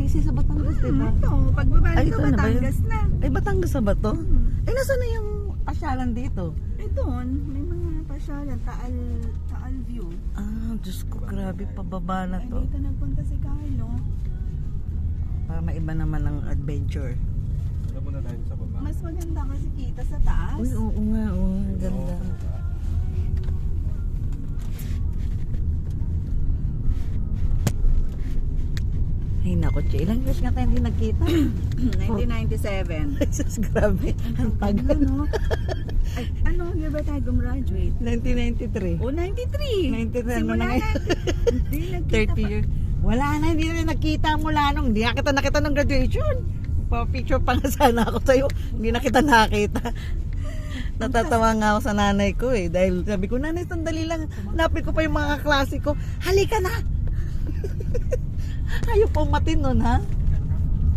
RTC sa Batangas, di ba? Ito, pagbaba Ay, nito, ito na ba yun? Batangas na. Ay, Batangas na ba to? Hmm. Ay, nasa na yung pasyalan dito? Eh doon, may mga pasyalan, Taal View. Ah, Diyos ko, grabe, pababa na Ay, to. dito nagpunta si Carlo. Para maiba naman ang adventure. Wala muna tayo sa baba. Mas maganda kasi kita sa taas. Uy, oo nga, oo. Ang ganda. Ay, naku, Che. Ilang years nga tayo hindi nagkita? 1997. Jesus, grabe. Ang tagal. Ano? Ay, ano, hindi ba tayo gumraduate? 1993. O, 93. 93, ano Simula na ngayon? Hindi, nagkita 30 years. Wala na, hindi na nagkita mula nung hindi na kita nakita ng graduation. Pa-picture pa nga sana ako sa'yo. Hindi na kita nakita. Natatawa nga ako sa nanay ko eh. Dahil sabi ko, nanay, sandali lang. Hanapin ko pa yung mga klase ko. Halika na! Ayaw pumatin nun, ha?